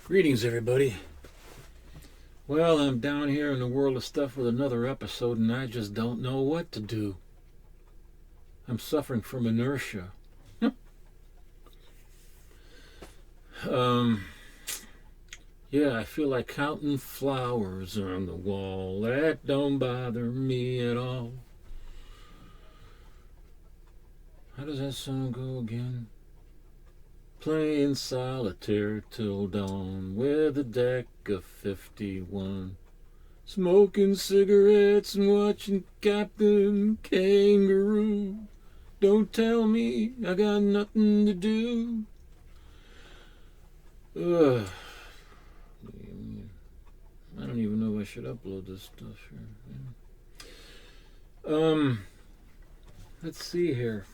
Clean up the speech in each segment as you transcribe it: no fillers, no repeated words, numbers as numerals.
Greetings, everybody. Well, I'm down here in the world of stuff with another episode, and I just don't know what to do. I'm suffering from inertia. um, yeah, I feel like counting flowers on the wall. That don't bother me at all. How does that song go again? Playing solitaire till dawn with a deck of 51. Smoking cigarettes and watching Captain Kangaroo. Don't tell me I got nothing to do. Ugh. I don't even know if I should upload this stuff here. Let's see here.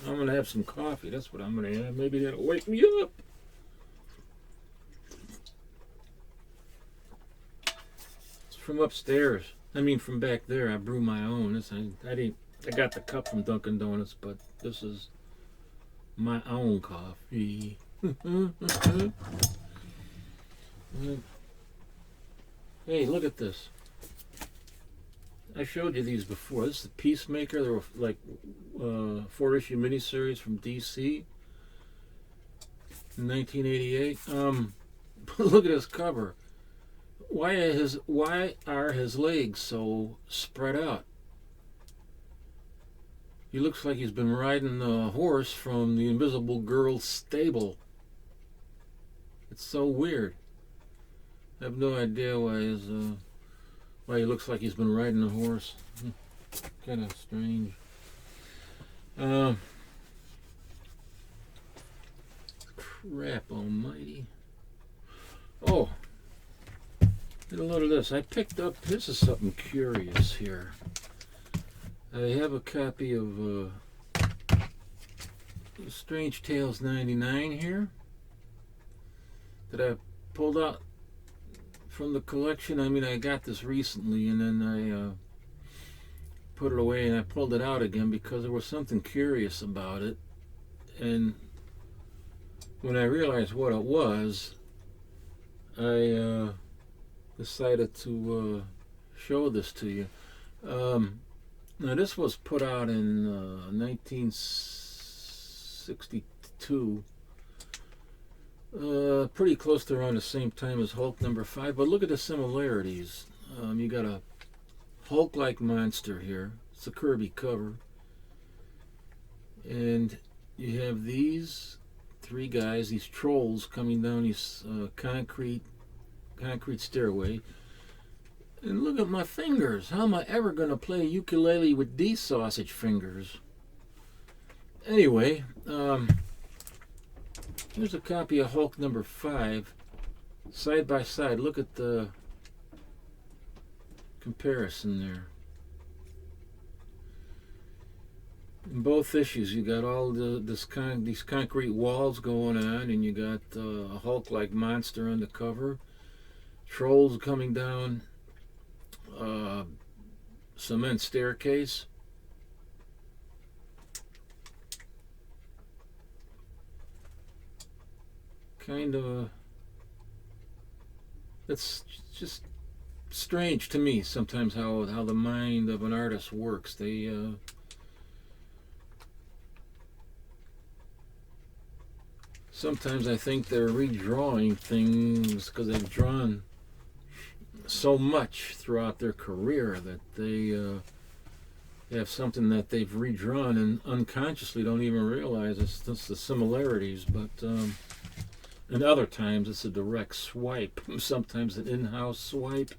I'm gonna have some coffee. That's what I'm gonna have. Maybe that'll wake me up. It's from upstairs. I mean, from back there. I brew my own. I got the cup from Dunkin' Donuts, but this is my own coffee. Hey, look at this. I showed you these before. This is the Peacemaker. They were like 4-issue miniseries from DC in 1988. Look at his cover. Why are his legs so spread out? He looks like he's been riding a horse from the Invisible Girl's stable. It's so weird. I have no idea why he looks like he's been riding a horse. Kind of strange. Crap almighty. Oh, get a load of this. I picked up, this is something curious here. I have a copy of Strange Tales 99 here that I pulled out from the collection. I mean, I got this recently, and then I put it away, and I pulled it out again because there was something curious about it. And when I realized what it was, I decided to show this to you. Now, this was put out in 1962. Pretty close to around the same time as Hulk #5, but look at the similarities. You got a Hulk-like monster here. It's a Kirby cover. And you have these three guys, these trolls, coming down this concrete stairway. And look at my fingers. How am I ever going to play ukulele with these sausage fingers? Anyway, here's a copy of Hulk #5, side by side. Look at the comparison there. In both issues, you got all these concrete walls going on, and you got a Hulk-like monster on the cover, trolls coming down cement staircase. Kind of, it's just strange to me sometimes how the mind of an artist works. They sometimes I think they're redrawing things because they've drawn so much throughout their career that they have something that they've redrawn and unconsciously don't even realize it's just the similarities. But and other times it's a direct swipe. Sometimes an in-house swipe.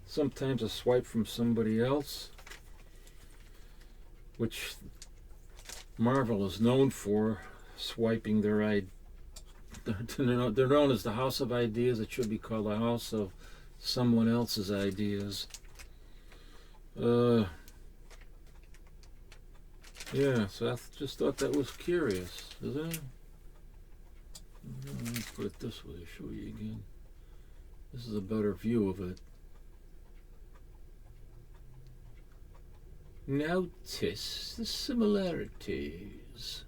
Sometimes a swipe from somebody else, which Marvel is known for, swiping their ideas. They're known as the House of Ideas. It should be called the House of someone else's ideas. Yeah, so I just thought that was curious, isn't it? Let me put it this way to show you again. This is a better view of it. Notice the similarities.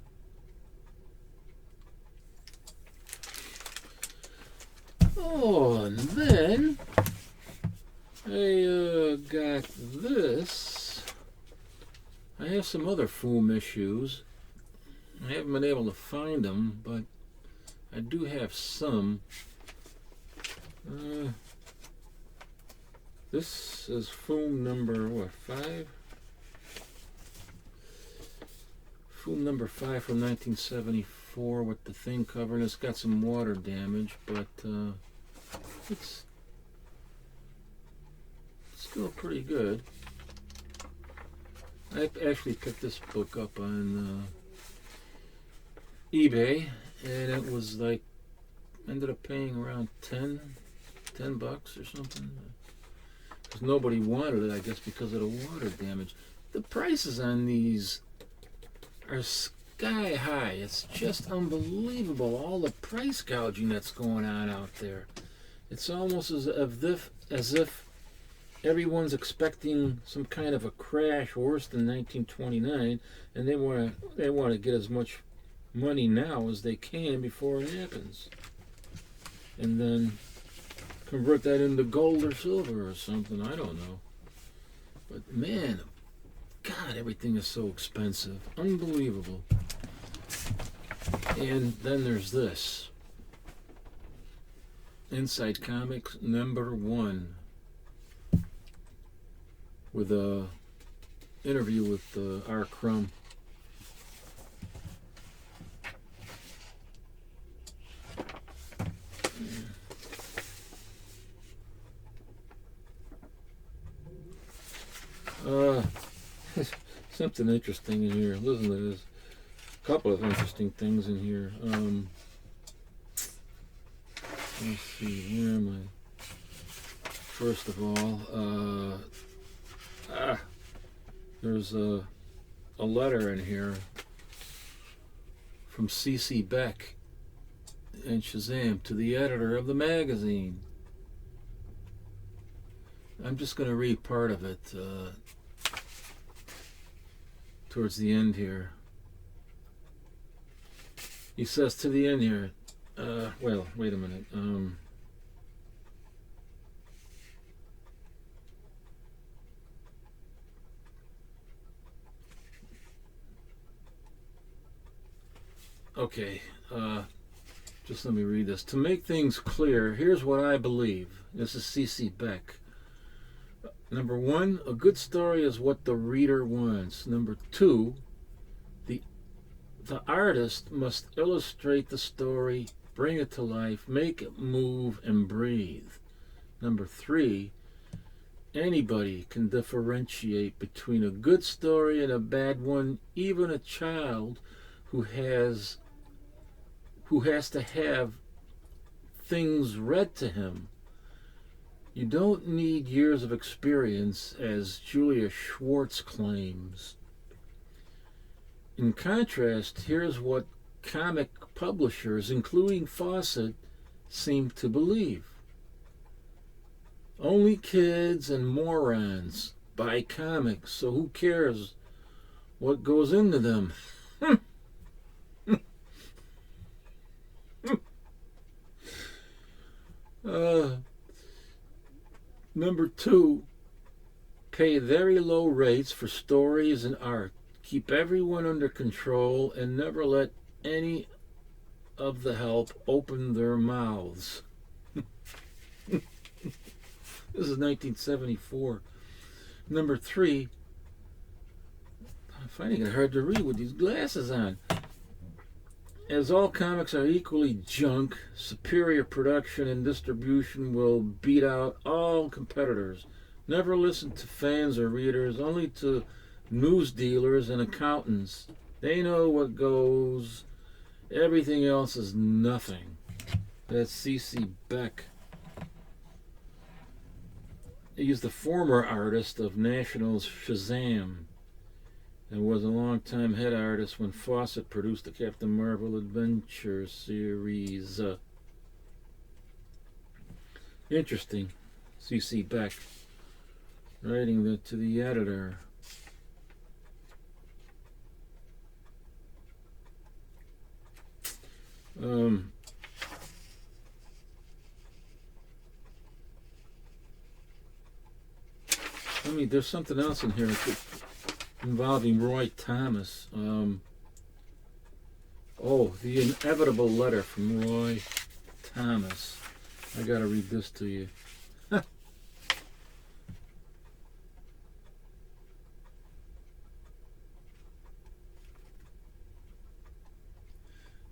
Oh, and then I got this. I have some other Foom issues. I haven't been able to find them, but I do have some. This is Foom number, what, 5? Foom number 5 from 1974 with the thing cover, and it's got some water damage, but it's still pretty good. I actually picked this book up on eBay, and it was like, ended up paying around $10 or something. Because nobody wanted it, I guess, because of the water damage. The prices on these are sky high. It's just unbelievable, all the price gouging that's going on out there. It's almost as if everyone's expecting some kind of a crash worse than 1929, and they want to get as much money now as they can before it happens, and then convert that into gold or silver or something. I don't know, but man, God, everything is so expensive, unbelievable. And then there's this Inside Comics #1 with a interview with R. Crumb. Something interesting in here. Listen to this. A couple of interesting things in here. Let's see, where am I? First of all, there's a letter in here from C.C. Beck and Shazam to the editor of the magazine. I'm just going to read part of it towards the end here. He says to the end here, well, wait a minute. Okay, just let me read this. To make things clear, here's what I believe. This is C.C. Beck. Number 1, a good story is what the reader wants. Number 2, the artist must illustrate the story, bring it to life, make it move and breathe. Number 3, anybody can differentiate between a good story and a bad one, even a child who has to have things read to him. You don't need years of experience, as Julia Schwartz claims. In contrast, here's what comic publishers, including Fawcett, seem to believe. Only kids and morons buy comics, so who cares what goes into them? Number 2, pay very low rates for stories and art. Keep everyone under control and never let any of the help open their mouths. This is 1974. Number 3, I'm finding it hard to read with these glasses on. As all comics are equally junk, superior production and distribution will beat out all competitors. Never listen to fans or readers, only to news dealers and accountants. They know what goes. Everything else is nothing. That's C.C. Beck. He's the former artist of National's Shazam and was a long-time head artist when Fawcett produced the Captain Marvel Adventure series. Interesting. C.C. Beck writing that to the editor. there's something else in here involving Roy Thomas. The inevitable letter from Roy Thomas. I gotta read this to you.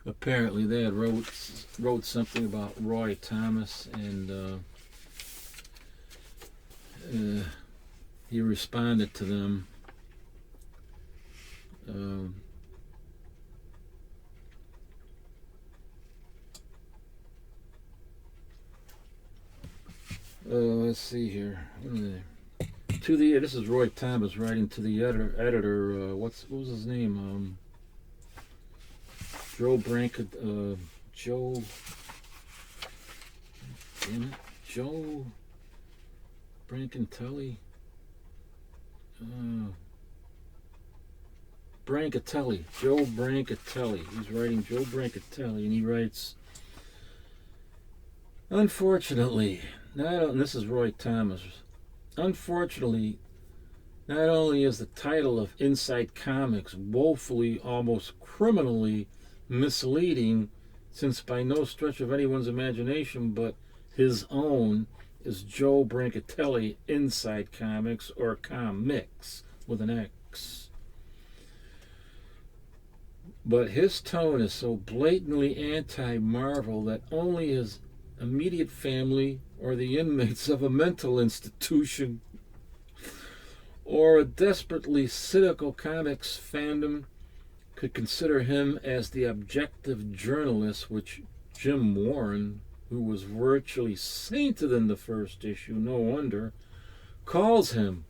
Apparently they had wrote something about Roy Thomas, and he responded to them. Let's see here. This is Roy Thomas writing to the editor. What was his name? Joe Brancatelli. Joe Brancatelli. Joe Brancatelli. He's writing Joe Brancatelli, and he writes, unfortunately, this is Roy Thomas. Unfortunately, not only is the title of Inside Comics woefully, almost criminally misleading, since by no stretch of anyone's imagination but his own is Joe Brancatelli Inside Comics, or Comics with an X. But his tone is so blatantly anti-Marvel that only his immediate family, or the inmates of a mental institution, or a desperately cynical comics fandom could consider him as the objective journalist which Jim Warren, who was virtually sainted in the first issue, no wonder, calls him.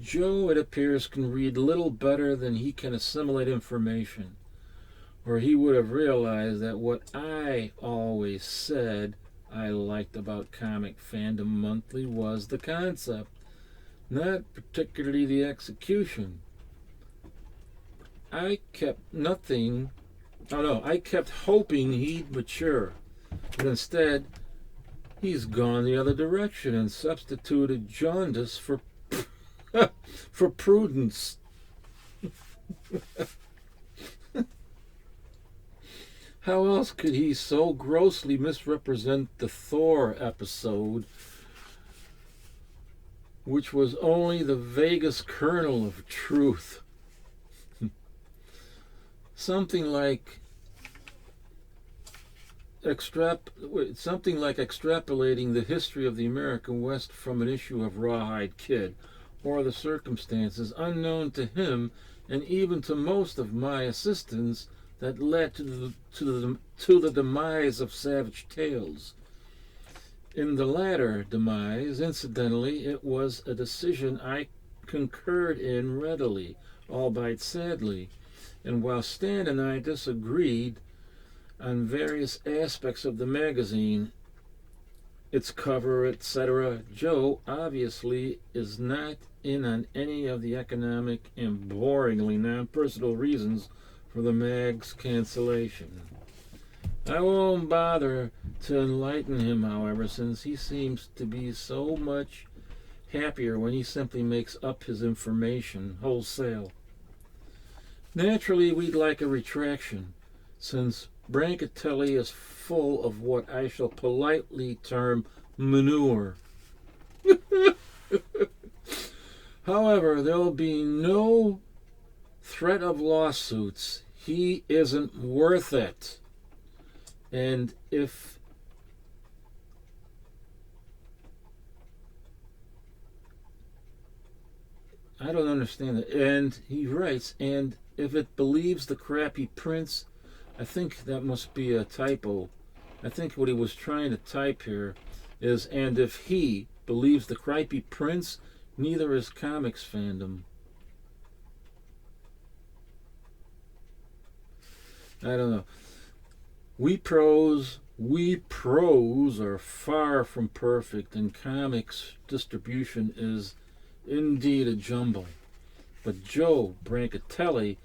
Joe, it appears, can read little better than he can assimilate information, or he would have realized that what I always said I liked about Comic Fandom Monthly was the concept, not particularly the execution. I kept hoping he'd mature, but instead he's gone the other direction and substituted jaundice for prudence. How else could he so grossly misrepresent the Thor episode, which was only the vaguest kernel of truth? Something like extrapolating the history of the American West from an issue of Rawhide Kid, or the circumstances unknown to him and even to most of my assistants that led to the demise of Savage Tales. In the latter demise, incidentally, it was a decision I concurred in readily, albeit sadly, and while Stan and I disagreed on various aspects of the magazine, its cover, etc., Joe obviously is not in on any of the economic and boringly non-personal reasons for the mag's cancellation. I won't bother to enlighten him, however, since he seems to be so much happier when he simply makes up his information wholesale. Naturally, we'd like a retraction, since Brancatelli is full of what I shall politely term manure. However, there'll be no threat of lawsuits. He isn't worth it. And if I don't understand it. And he writes, and if it believes the crappy prints, I think that must be a typo. I think what he was trying to type here is, and if he believes the crappy prints, neither is Comics Fandom. I don't know. We pros are far from perfect, and comics distribution is indeed a jumble. But Joe Brancatelli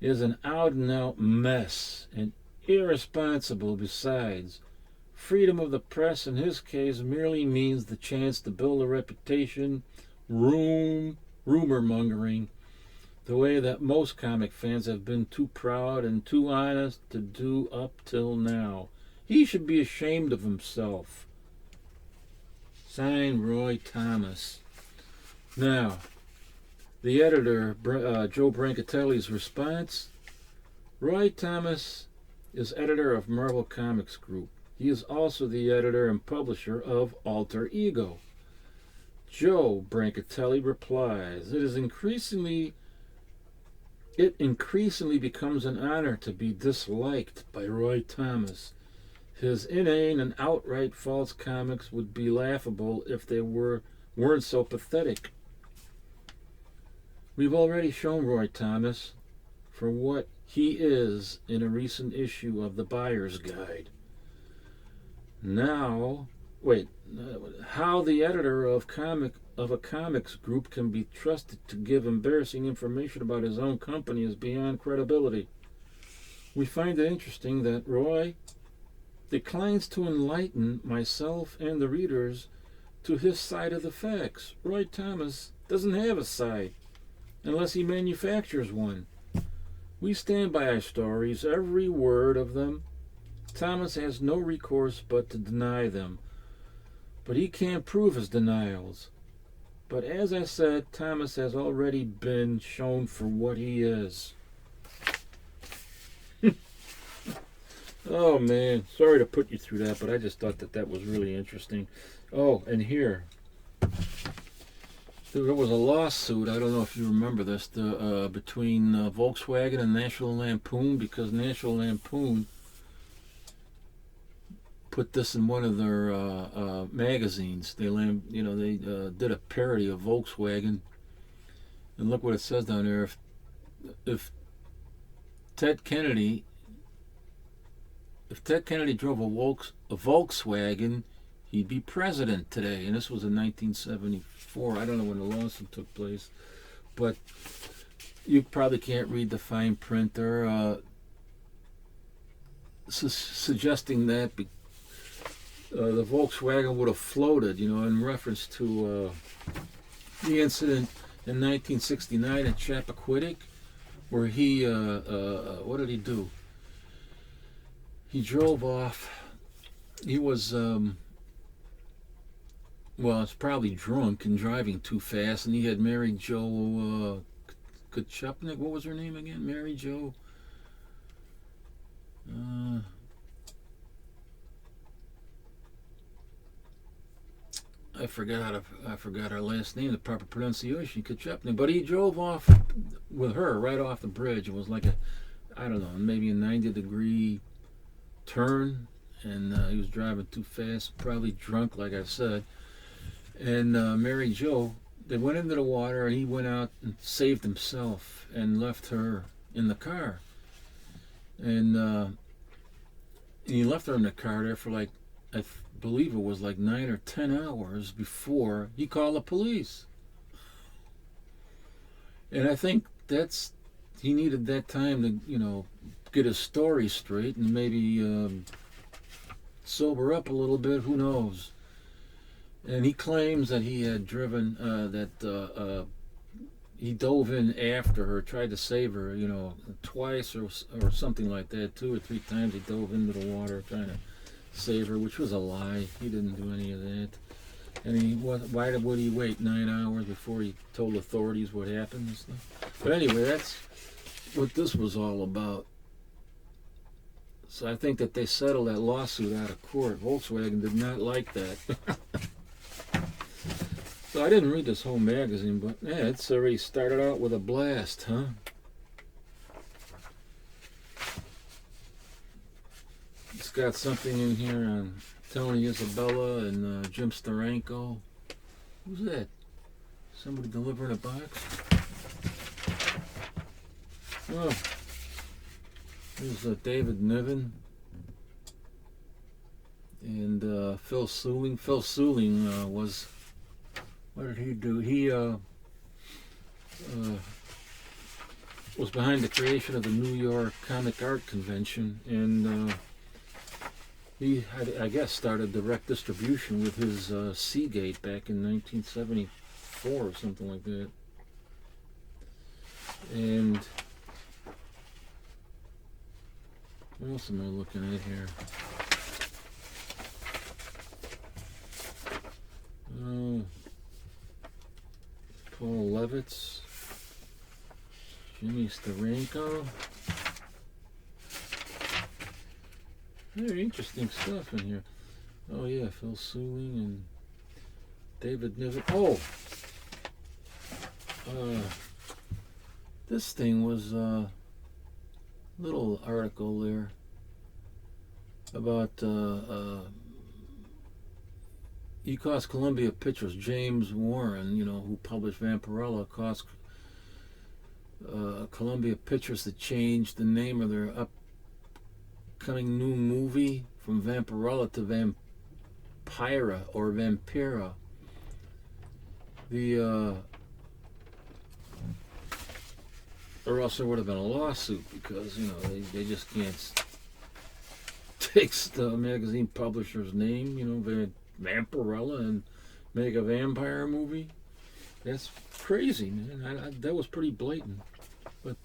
is an out-and-out mess, and irresponsible besides, freedom of the press in his case merely means the chance to build a reputation, rumor mongering, the way that most comic fans have been too proud and too honest to do up till now. He should be ashamed of himself. Signed, Roy Thomas. Now, the editor, Joe Brancatelli's response. Roy Thomas is editor of Marvel Comics Group. He is also the editor and publisher of Alter Ego. Joe Brancatelli replies, It increasingly becomes an honor to be disliked by Roy Thomas. His inane and outright false comics would be laughable if they weren't so pathetic. We've already shown Roy Thomas for what he is in a recent issue of the Buyer's Guide. Now, how the editor of a comics group can be trusted to give embarrassing information about his own company is beyond credibility. We find it interesting that Roy declines to enlighten myself and the readers to his side of the facts. Roy Thomas doesn't have a side unless he manufactures one. We stand by our stories, every word of them. Thomas has no recourse but to deny them. But he can't prove his denials. But as I said, Thomas has already been shown for what he is. Oh man, sorry to put you through that, but I just thought that was really interesting. Oh, and here, there was a lawsuit, I don't know if you remember this, between Volkswagen and National Lampoon, because National Lampoon put this in one of their magazines. They did a parody of Volkswagen, and look what it says down there. If Ted Kennedy drove a Volkswagen, he'd be president today. And this was in 1974. I don't know when the lawsuit took place, but you probably can't read the fine print there, suggesting that the Volkswagen would have floated, in reference to the incident in 1969 at Chappaquiddick, where he, what did he do? He drove off. He was, it's probably drunk and driving too fast, and he had Mary Jo Kachupnik. What was her name again? Mary Jo. I forgot her last name, the proper pronunciation, Kachupnik. But he drove off with her right off the bridge. It was like maybe a 90-degree turn, and he was driving too fast, probably drunk, like I said. And Mary Jo, they went into the water, and he went out and saved himself and left her in the car. And he left her in the car there for I believe it was 9 or 10 hours before he called the police. And I think he needed that time to, get his story straight and maybe sober up a little bit, who knows. And he claims that he had driven, he dove in after her, tried to save her, twice or something like that. 2 or 3 times he dove into the water trying to save her, which was a lie. He didn't do any of that. And why would he wait 9 hours before he told authorities what happened and stuff? But anyway, that's what this was all about. So I think that they settled that lawsuit out of court. Volkswagen did not like that. So I didn't read this whole magazine, but it's already started out with a blast, huh? It's got something in here on Tony Isabella and Jim Steranko. Who's that? Somebody delivering a box? Oh, there's David Niven and Phil Suling. Phil Suling was, what did he do? He was behind the creation of the New York Comic Art Convention, and He had, I guess, started direct distribution with his Seagate back in 1974 or something like that. And what else am I looking at here? Paul Levitz, Jimmy Steranko. Very interesting stuff in here. Oh yeah, Phil Sewing and David Niven. Oh, this thing was a little article there about he cost Columbia Pictures, James Warren, who published Vampirella, cost Columbia Pictures to change the name of their upcoming new movie from Vampirella to Vampira or Vampira. Or else there would have been a lawsuit because they just can't take the magazine publisher's name, Vampirella, and make a vampire movie. That's crazy, man. That was pretty blatant, but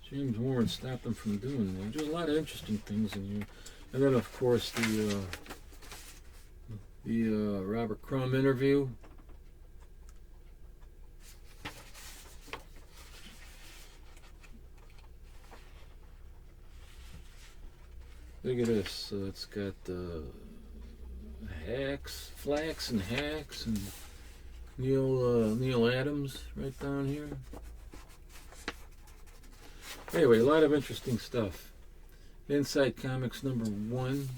James Warren stopped them from doing that. There's a lot of interesting things in here, and then of course the Robert Crumb interview. Look at this. It's got Flax and Hacks and Neil Adams right down here. Anyway, a lot of interesting stuff. Inside Comics #1.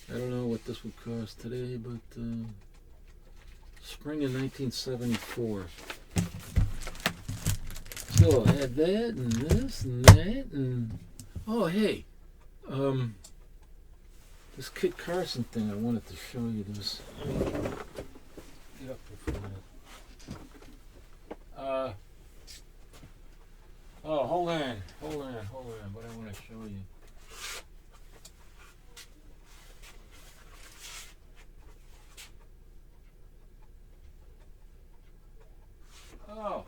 I don't know what this would cost today, but spring of 1974. So I had that and this and that and oh hey. This Kit Carson thing, I wanted to show you this. Get up here for a minute. Hold on. What I want to show you. Oh,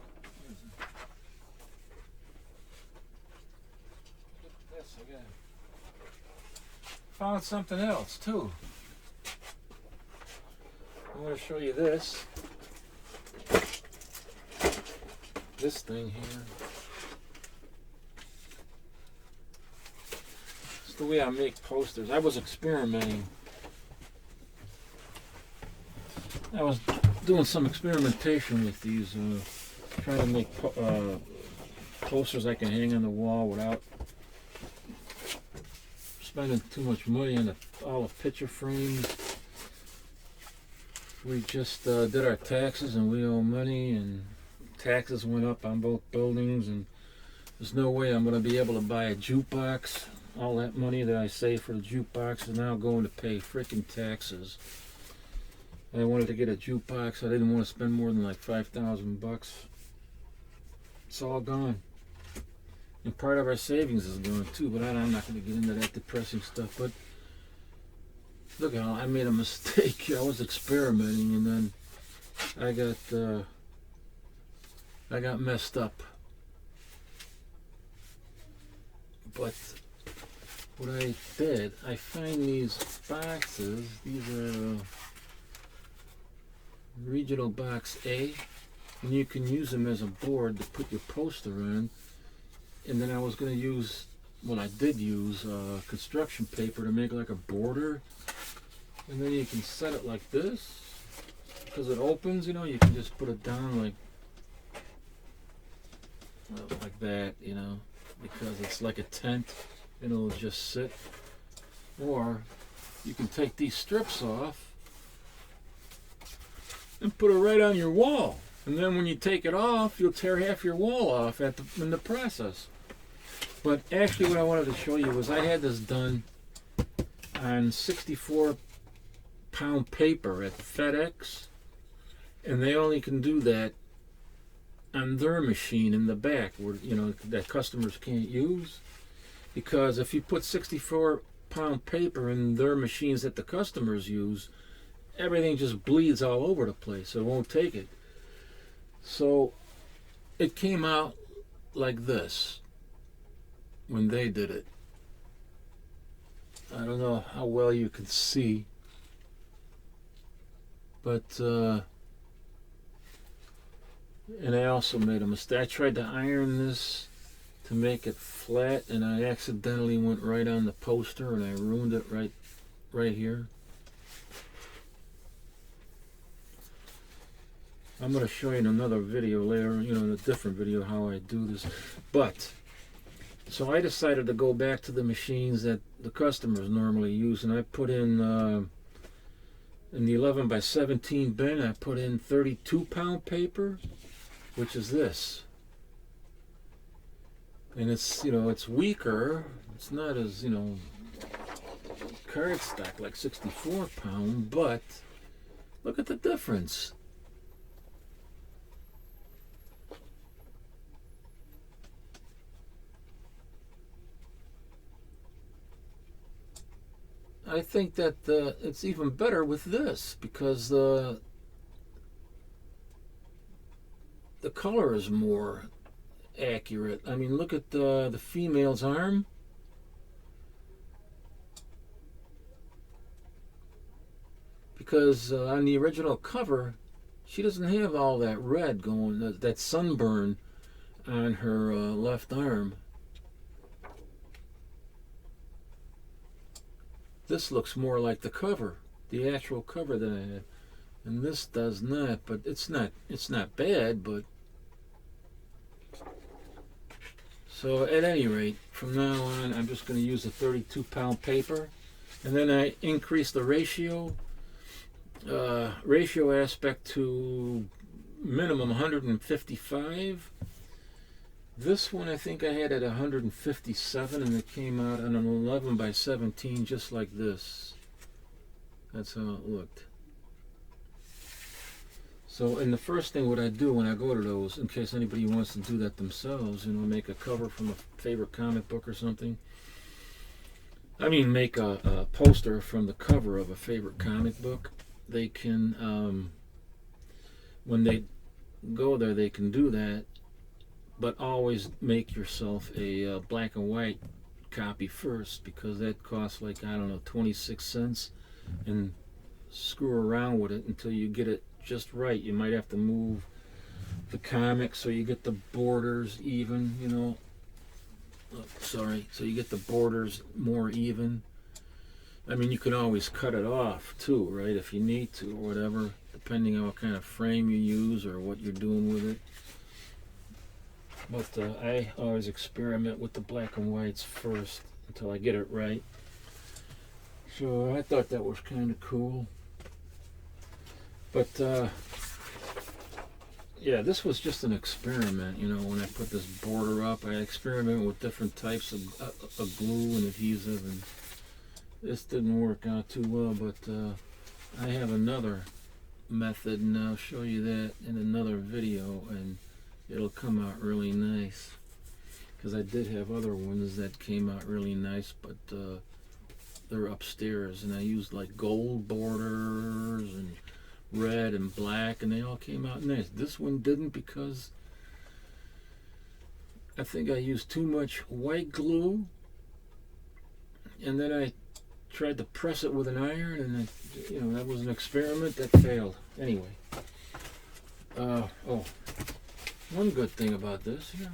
look at this again. Found something else too. I want to show you this. This thing here. It's the way I make posters. I was experimenting. I was doing some experimentation with these, trying to make posters I can hang on the wall without spending too much money on all the picture frames. We just did our taxes and we owe money, and taxes went up on both buildings, and there's no way I'm going to be able to buy a jukebox. All that money that I saved for the jukebox is now going to pay freaking taxes. I wanted to get a jukebox. I didn't want to spend more than like $5,000. It's all gone. And part of our savings is gone too, but I'm not going to get into that depressing stuff. But look how I made a mistake. I was experimenting, and then I got messed up. But what I did, I find these boxes. These are Regional Box A, and you can use them as a board to put your poster on. And then I was going to use, well, I did use construction paper to make like a border, and then you can set it like this because it opens. You can just put it down like that, because it's like a tent, and it'll just sit. Or you can take these strips off and put it right on your wall, and then when you take it off, you'll tear half your wall off in the process. But actually, what I wanted to show you was I had this done on 64-pound paper at FedEx, and they only can do that on their machine in the back, where that customers can't use, because if you put 64 pound paper in their machines that the customers use, everything just bleeds all over the place. It won't take it. So it came out like this when they did it. I don't know how well you can see, but and I also made a mistake. I tried to iron this to make it flat, and I accidentally went right on the poster, and I ruined it right here. I'm going to show you in another video later, in a different video, how I do this. But so I decided to go back to the machines that the customers normally use, and I put in the 11 by 17 bin, I put in 32 pound paper, which is this. And it's, it's weaker. It's not as, cardstock like 64 pound, but look at the difference. I think that it's even better with this because the color is more accurate. I mean, look at the female's arm. Because on the original cover, she doesn't have all that red going, that sunburn on her left arm. This looks more like the cover, the actual cover that I had, and this does not. But it's not bad. But so at any rate, from now on, I'm just going to use a 32 pound paper, and then I increase the ratio aspect to minimum 155. This one I think I had at 157, and it came out on an 11 by 17 just like this. That's how it looked. So, and the first thing what I do when I go to those, in case anybody wants to do that themselves, make a cover from a favorite comic book or something. I mean, make a poster from the cover of a favorite comic book. They can, when they go there, they can do that. But always make yourself a black and white copy first, because that costs like, I don't know, 26 cents, and screw around with it until you get it just right. You might have to move the comic so you get the borders even, so you get the borders more even. I mean, you can always cut it off too, right, if you need to, or whatever, depending on what kind of frame you use or what you're doing with it. But I always experiment with the black and whites first until I get it right. So I thought that was kind of cool. But yeah, this was just an experiment. When I put this border up, I experimented with different types of glue and adhesive, and this didn't work out too well. But I have another method, and I'll show you that in another video, and it'll come out really nice, because I did have other ones that came out really nice, but they're upstairs, and I used like gold borders and red and black, and they all came out nice. This one didn't, because I think I used too much white glue, and then I tried to press it with an iron, and that was an experiment that failed. Anyway, one good thing about this, you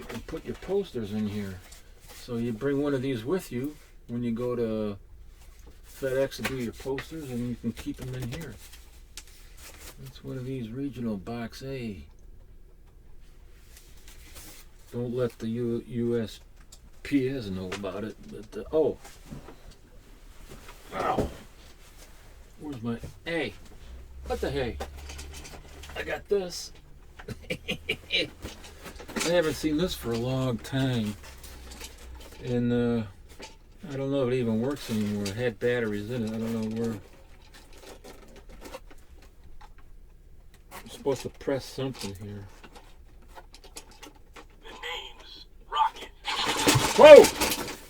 can put your posters in here. So you bring one of these with you when you go to FedEx to do your posters, and you can keep them in here. That's one of these regional box A. Don't let the USPS know about it. But oh, wow, where's my A? What the hey? I got this. I haven't seen this for a long time, and I don't know if it even works anymore. It had batteries in it. I don't know where. I'm supposed to press something here. The name's Rocket. Whoa!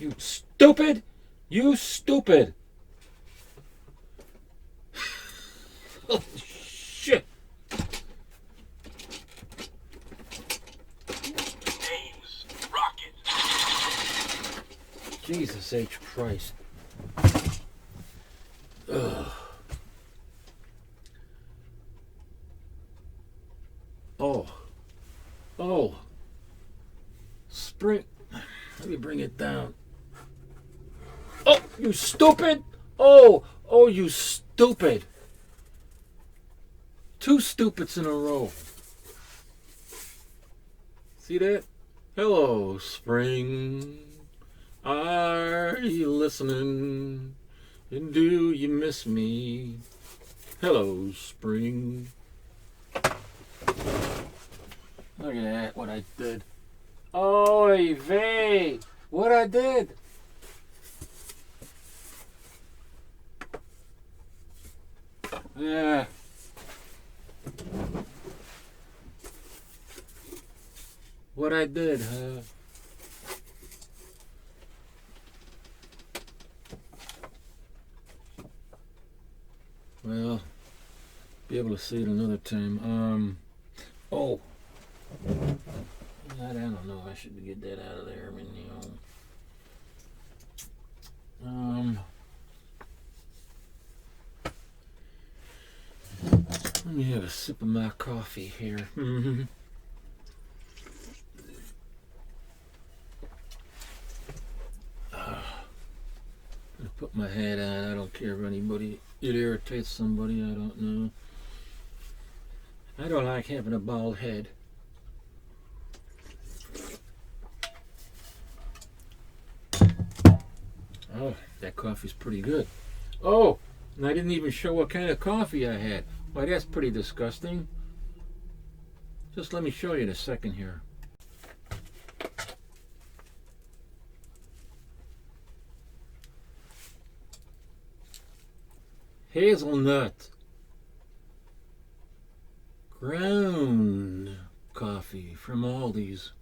You stupid! You stupid! Oh, shit! Name's Rocket. Jesus H. Christ. Ugh. Oh. Oh. Spring. Let me bring it down. Oh, you stupid! Oh, oh, you stupid! Two stupids in a row. See that? Hello, spring. Are you listening? And do you miss me? Hello, spring. Look at that, what I did. Oy vey! What I did! Yeah. What I did, huh? Well, be able to see it another time. Oh. I don't know. I should get that out of there. I mean, you know. Let me have a sip of my coffee here. I'm gonna put my hat on. I don't care if anybody, it irritates somebody. I don't know. I don't like having a bald head. Oh, that coffee's pretty good. Oh, and I didn't even show what kind of coffee I had. Why, that's pretty disgusting. Just let me show you in a second here. Hazelnut ground coffee from Aldi's.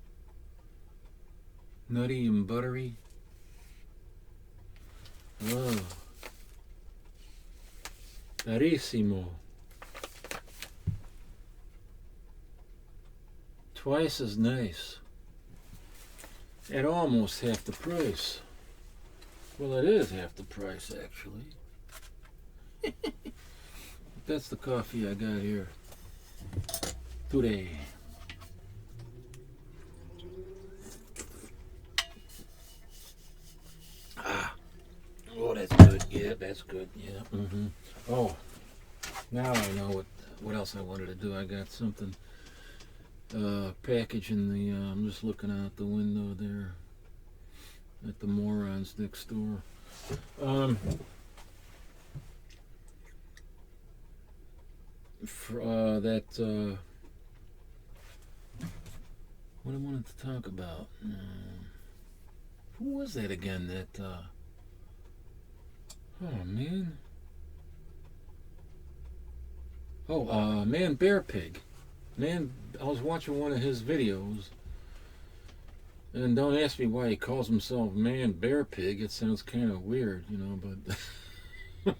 Nutty and buttery. Oh. Carissimo. Twice as nice. At almost half the price. Well, it is half the price, actually. That's the coffee I got here today. Ah. Oh, that's good. Yeah, that's good. Yeah. Oh, now I know what else I wanted to do. I got something package in the. I'm just looking out the window there at the morons next door. For that. What I wanted to talk about. Who was that again? That. Oh man. Oh, Man Bear Pig. Man, I was watching one of his videos, and don't ask me why he calls himself Man Bear Pig. It sounds kind of weird, you know, but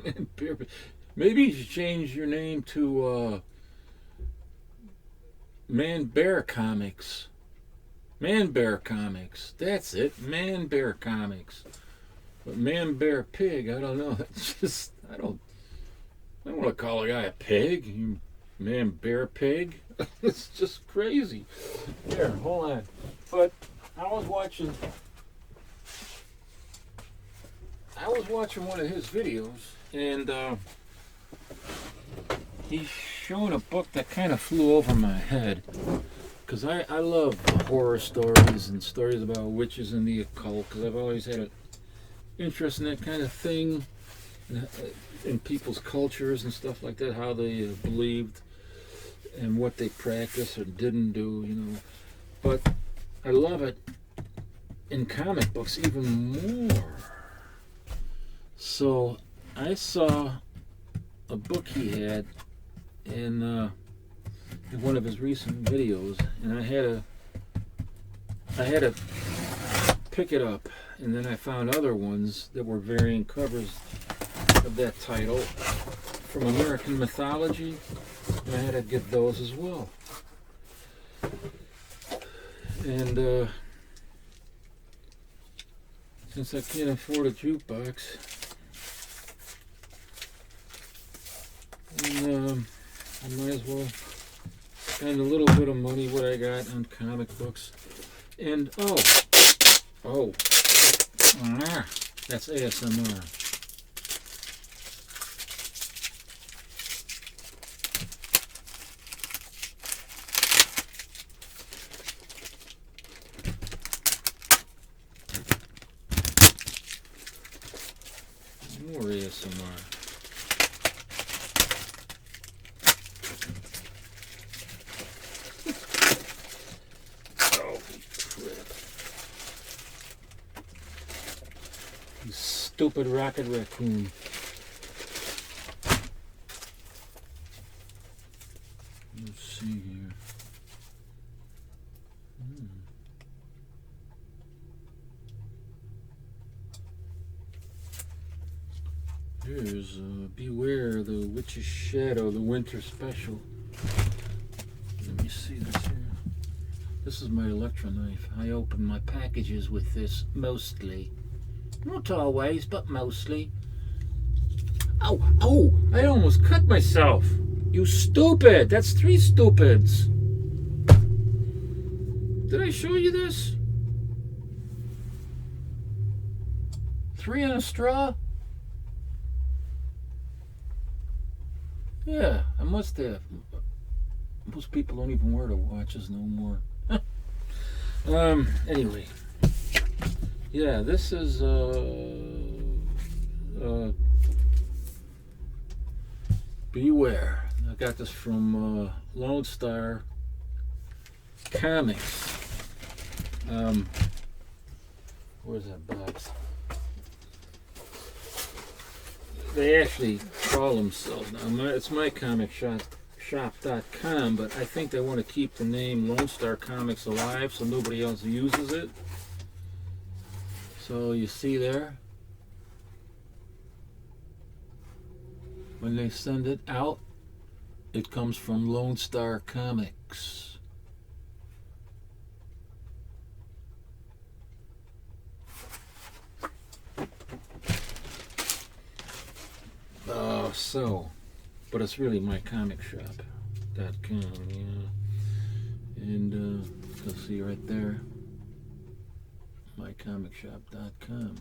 Man Bear Pig. Maybe you should change your name to Man Bear Comics. Man Bear Comics. That's it. Man Bear Comics. But Man Bear Pig, I don't know. It's just, I don't want to call a guy a pig. You Man Bear Pig. It's just crazy. Here, hold on. But I was watching one of his videos, and he's showing a book that kind of flew over my head. Because I love horror stories and stories about witches and the occult, because I've always had an interest in that kind of thing, in people's cultures and stuff like that, how they believed and what they practiced or didn't do, you know. But I love it in comic books even more. So I saw a book he had in one of his recent videos, and I had I had to pick it up, and then I found other ones that were variant covers of that title from American mythology, and I had to get those as well. And since I can't afford a jukebox, I might as well spend a little bit of money what I got on comic books. And that's ASMR. More ASMR. Oh, crap. You stupid rocket raccoon. Let's see here. Here's Beware the Witch's Shadow, the winter special. Let me see this here. This is my electro knife. I open my packages with this mostly. Not always, but mostly. Oh, I almost cut myself. You stupid. That's 3 stupids. Did I show you this? 3 on a straw? Yeah, I must have. Most people don't even wear the watches no more. Anyway. Yeah, this is Beware. I got this from Lone Star Comics. Where's that box? They actually call themselves now. It's mycomicshop.com, but I think they want to keep the name Lone Star Comics alive so nobody else uses it. So you see there, when they send it out, it comes from Lone Star Comics. But it's really mycomicshop.com, yeah. And you'll see right there, mycomicshop.com.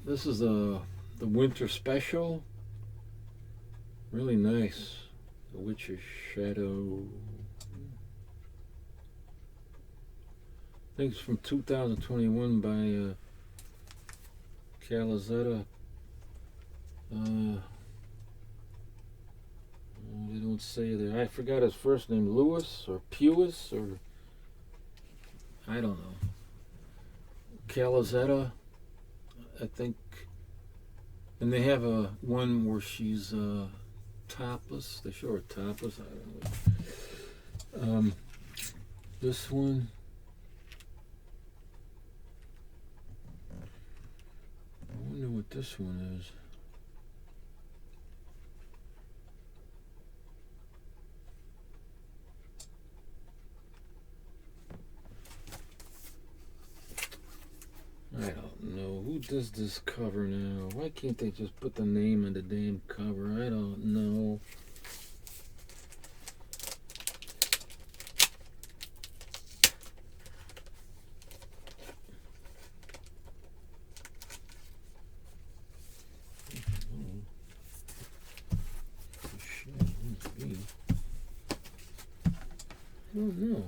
This is the winter special. Really nice. The Witch's Shadow. I think it's from 2021 by Calzetta. They don't say there. I forgot his first name, Lewis or Pewis or I don't know. Calzetta, I think. And they have a one where she's topless. They show her topless. I don't know. This one. I wonder what this one is. I don't know. Who does this cover now? Why can't they just put the name on the damn cover? I don't know. I don't know.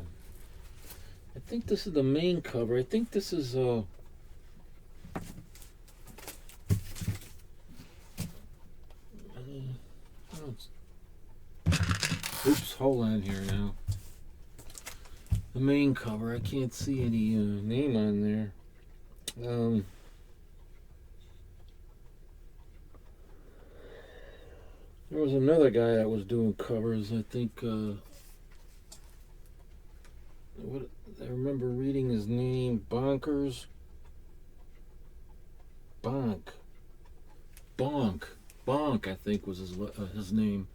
I think this is the main cover. I think this is oops, hold on here now. The main cover. I can't see any name on there. There was another guy that was doing covers. I think. What I remember reading his name, Bonk, I think was his name.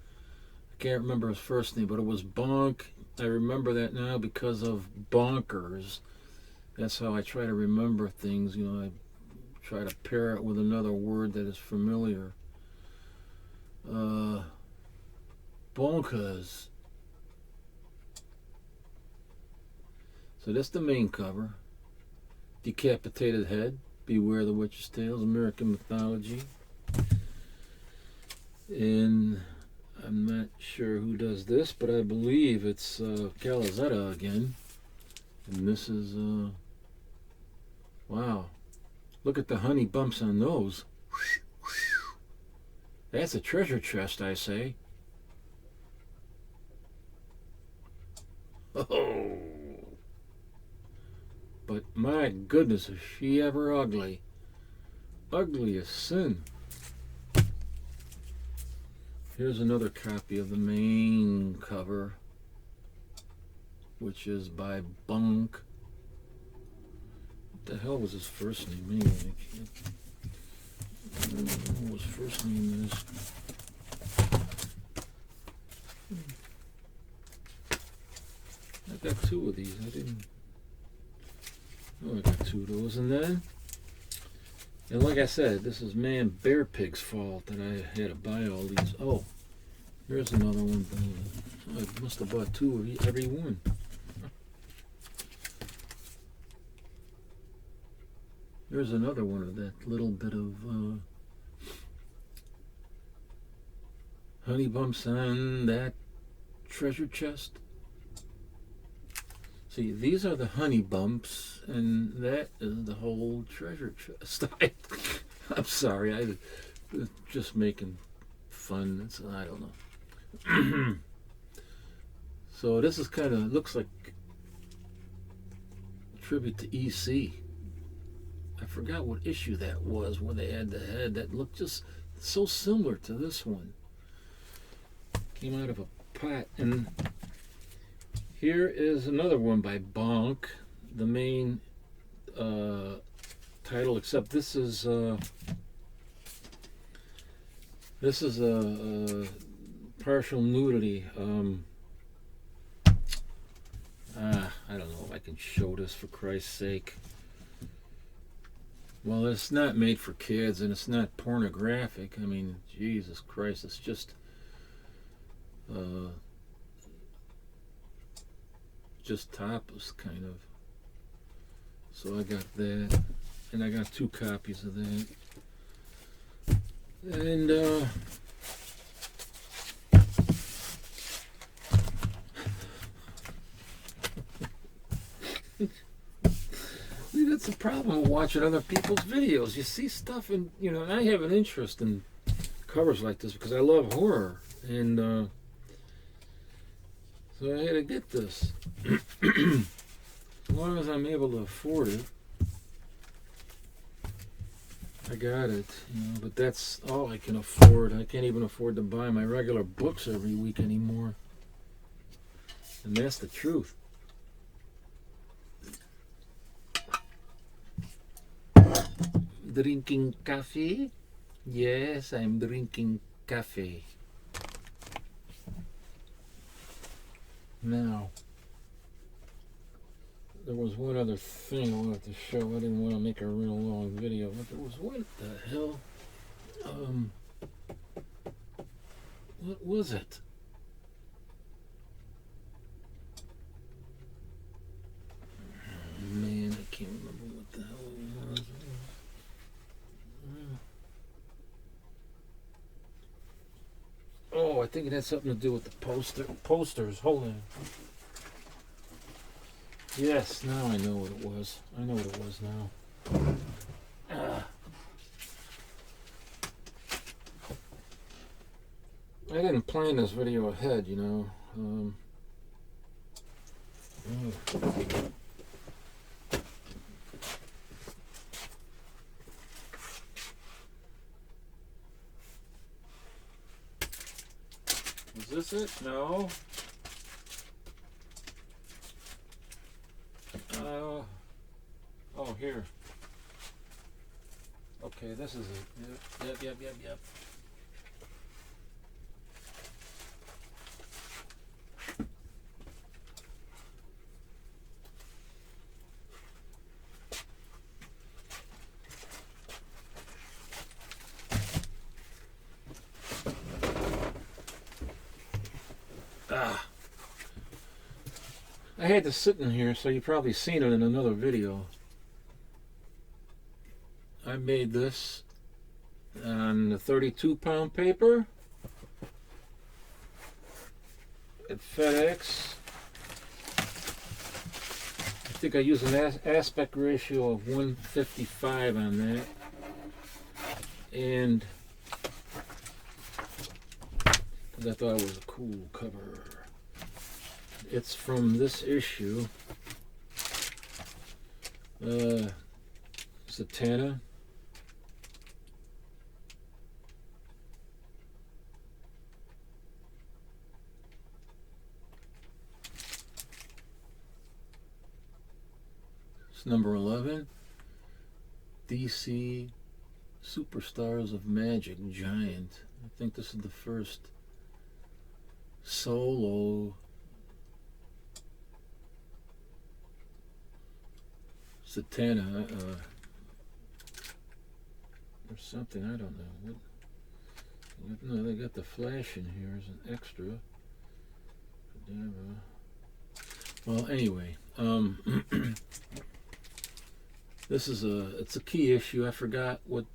I can't remember his first name, but it was Bonk. I remember that now because of Bonkers. That's how I try to remember things. You know, I try to pair it with another word that is familiar. Bonkers. So that's the main cover. Decapitated head. Beware the witch's tales. American mythology. And I'm not sure who does this, but I believe it's Calzetta again. And this is, wow. Look at the honey bumps on those. That's a treasure chest, I say. Oh. But my goodness, is she ever ugly. Ugly as sin. Here's another copy of the main cover, which is by Bunk. What the hell was his first name anyway? I don't know what his first name is. I got two of these. I didn't. Oh, I got two of those. And like I said, this is Man Bear Pig's fault that I had to buy all these. Oh, here's another one. I must have bought two of every one. There's another one of that little bit of honey bumps on that treasure chest. See, these are the honey bumps, and that is the whole treasure chest. I'm sorry, I just making fun. I don't know. So this is kind of looks like a tribute to EC. I forgot what issue that was when they had the head that looked just so similar to this one. Came out of a pot. And here is another one by Bonk. The main title, except this is a partial nudity. I don't know if I can show this for Christ's sake. Well, it's not made for kids, and it's not pornographic. I mean, Jesus Christ, it's just topless, kind of. So I got that, and I got two copies of that. And that's the problem with watching other people's videos. You see stuff, and and I have an interest in covers like this because I love horror, and so I had to get this. As long as I'm able to afford it, I got it. But that's all I can afford. I can't even afford to buy my regular books every week anymore, and that's the truth. Drinking coffee? Yes, I'm drinking coffee. Now, there was one other thing I wanted to show. I didn't want to make a real long video, but there was what the hell? What was it? Oh, man, I can't remember what the hell it was. Oh, I think it had something to do with the posters. Hold on. Yes, now I know what it was. I know what it was now. I didn't plan this video ahead, this it? No. Oh, here. Okay, this is it. Yep. I had this sitting here, so you've probably seen it in another video. I made this on the 32-pound paper at FedEx. I think I used an aspect ratio of 155 on that. And because I thought it was a cool cover. It's from this issue. Satana. It's number 11. DC Superstars of Magic Giant. I think this is the first solo Satana or something. I don't know. What? No, they got the flash in here as an extra. Well, anyway, this is it's a key issue. I forgot what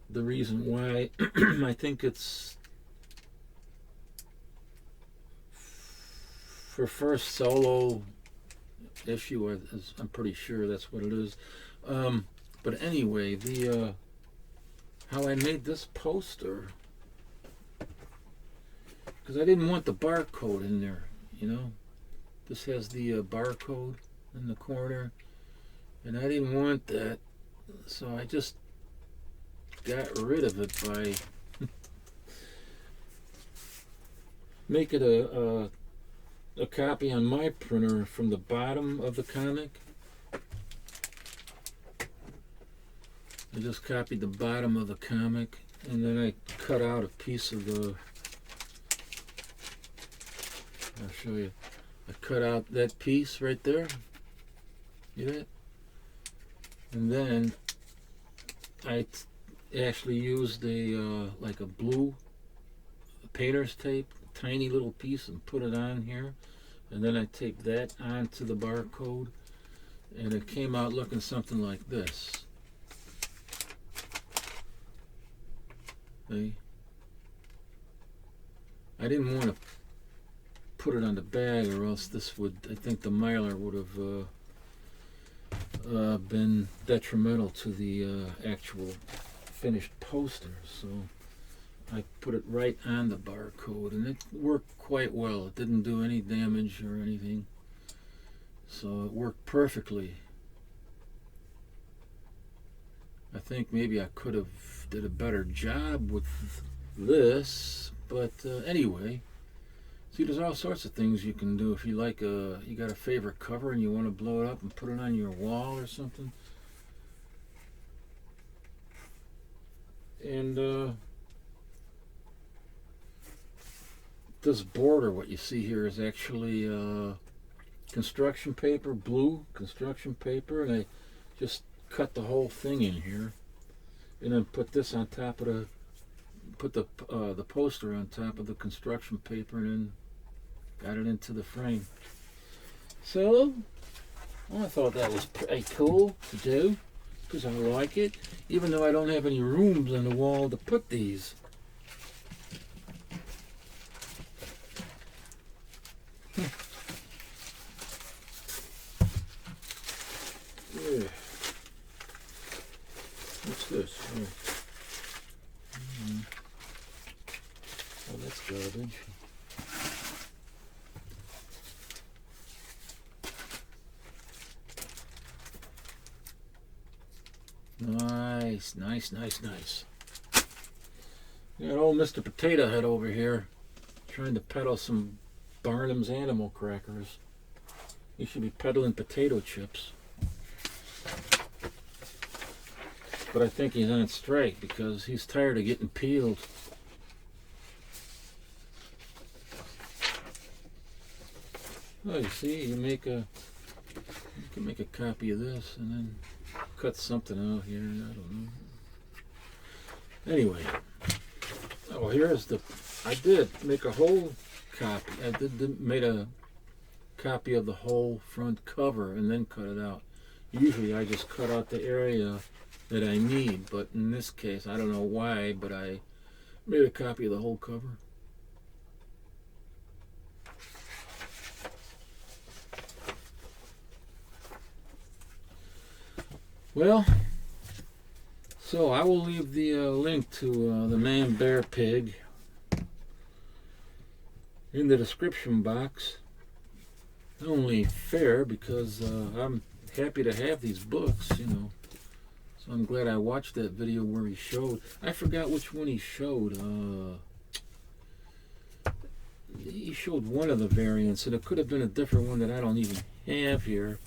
the reason why. I think it's for first solo issue. I'm pretty sure that's what it is. But anyway, the how I made this poster, because I didn't want the barcode in there, you know. This has the barcode in the corner, and I didn't want that, so I just got rid of it by making a copy on my printer from the bottom of the comic. I just copied the bottom of the comic, and then I cut out a piece of the, I'll show you. I cut out that piece right there. See that? And then I actually used a like a blue painter's tape, tiny little piece, and put it on here. And then I taped that onto the barcode, and it came out looking something like this. See? I didn't want to put it on the bag, or else this would, I think the mylar would have been detrimental to the actual finished poster. So I put it right on the barcode, and it worked quite well. It didn't do any damage or anything, so it worked perfectly. I think maybe I could have did a better job with this, but anyway. See, there's all sorts of things you can do if you like you got a favorite cover and you want to blow it up and put it on your wall or something. And this border, what you see here, is actually construction paper, blue construction paper, and I just cut the whole thing in here, and then put this on top of the poster on top of the construction paper, and then got it into the frame. So I thought that was pretty cool to do, because I like it, even though I don't have any rooms on the wall to put these. Yeah. What's this? Oh, that's garbage. Nice. Got old Mr. Potato Head over here. trying to peddle some Barnum's Animal Crackers. He should be peddling potato chips. But I think he's on strike because he's tired of getting peeled. Oh, you see, you can make a copy of this and then cut something out here. I don't know. Anyway, oh, here's I did make a whole copy. I made a copy of the whole front cover and then cut it out. Usually I just cut out the area that I need, but in this case, I don't know why, but I made a copy of the whole cover. Well, so I will leave the link to the Man Bear Pig in the description box. Only fair because I'm happy to have these books, you know. So I'm glad I watched that video where he showed. I forgot which one he showed. He showed one of the variants, and it could have been a different one that I don't even have here.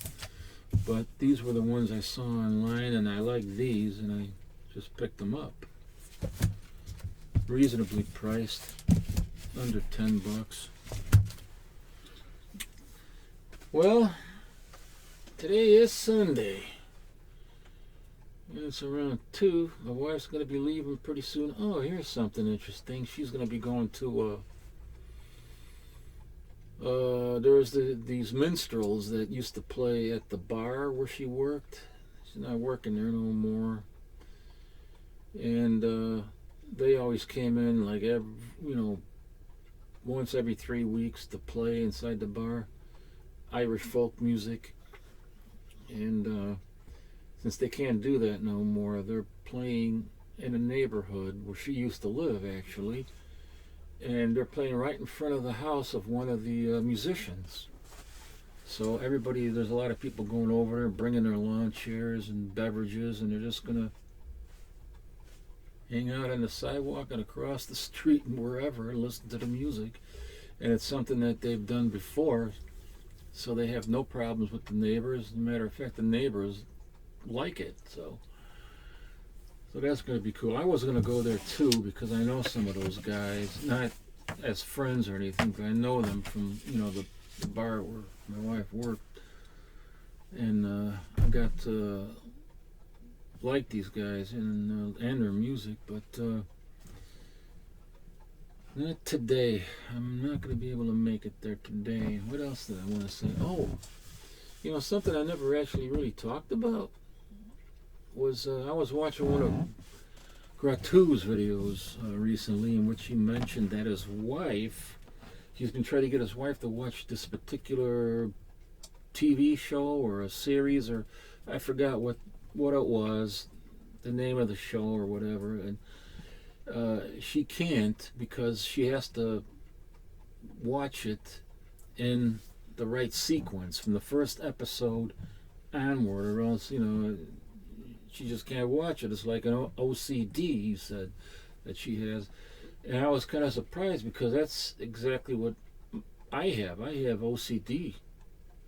But these were the ones I saw online, and I liked these, and I just picked them up. Reasonably priced, under $10. Well, today is Sunday. It's around 2. My wife's going to be leaving pretty soon. Oh, here's something interesting. She's going to be going to there's these minstrels that used to play at the bar where she worked. She's not working there no more. And they always came in like once every 3 weeks to play inside the bar. Irish folk music. And since they can't do that no more, they're playing in a neighborhood where she used to live, actually. And they're playing right in front of the house of one of the musicians. So there's a lot of people going over there, bringing their lawn chairs and beverages, and they're just going to hang out on the sidewalk and across the street and wherever and listen to the music. And it's something that they've done before, so they have no problems with the neighbors. As a matter of fact, the neighbors like it. So that's going to be cool. I was going to go there too because I know some of those guys, not as friends or anything, but I know them from the bar where my wife worked, and I got to like these guys and their music, but not today. I'm not going to be able to make it there today. What else did I want to say? Oh, something I never actually really talked about was I was watching one of Gratu's videos recently in which he mentioned that his wife, he's been trying to get his wife to watch this particular TV show or a series, or I forgot what it was, the name of the show or whatever, and she can't because she has to watch it in the right sequence from the first episode onward, or else she just can't watch it. It's like an OCD, he said, that she has. And I was kind of surprised because that's exactly what I have. I have OCD,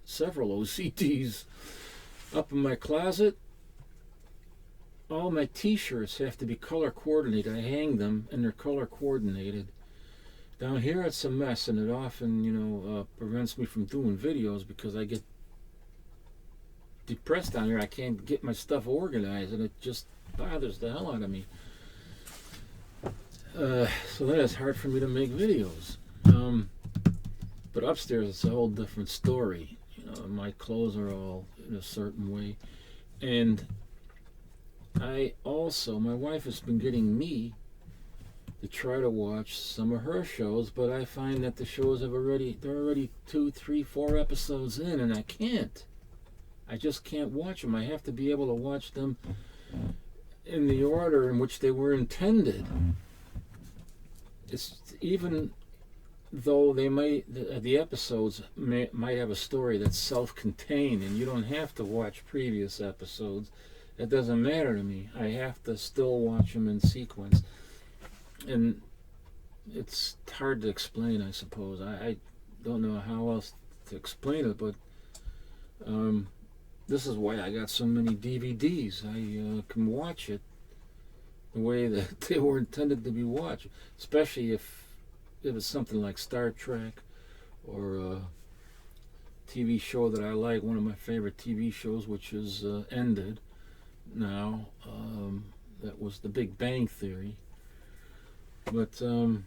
several OCDs. Up in my closet, all my t-shirts have to be color coordinated. I hang them and they're color coordinated. Down here it's a mess, and it often, prevents me from doing videos because I get depressed down here. I can't get my stuff organized, and it just bothers the hell out of me. So then it's hard for me to make videos. But upstairs it's a whole different story. My clothes are all in a certain way, and my wife has been getting me to try to watch some of her shows, but I find that the shows they're already 2, 3, 4 episodes in, and I can't. I just can't watch them. I have to be able to watch them in the order in which they were intended. It's even though the episodes might have a story that's self-contained, and you don't have to watch previous episodes. It doesn't matter to me. I have to still watch them in sequence. And it's hard to explain, I suppose. I don't know how else to explain it, but this is why I got so many DVDs. I can watch it the way that they were intended to be watched, especially if it's something like Star Trek or a TV show that I like. One of my favorite TV shows, which is ended now. That was The Big Bang Theory. But so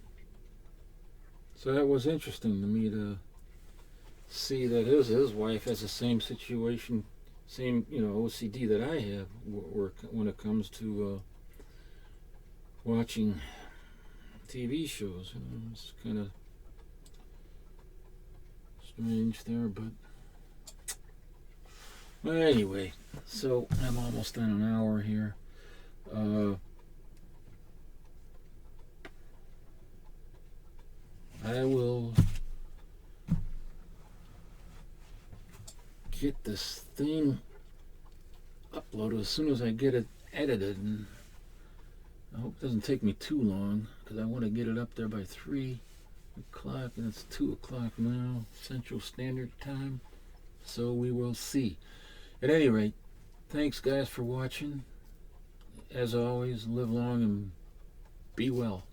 that was interesting to me to see that his wife has the same situation, same OCD that I have, when it comes to watching TV shows. It's kind of strange there, but anyway. So I'm almost on an hour here. I will get this thing uploaded as soon as I get it edited, and I hope it doesn't take me too long, because I want to get it up there by 3 o'clock, and it's 2 o'clock now, Central Standard Time, so we will see. At any rate, thanks guys for watching. As always, live long and be well.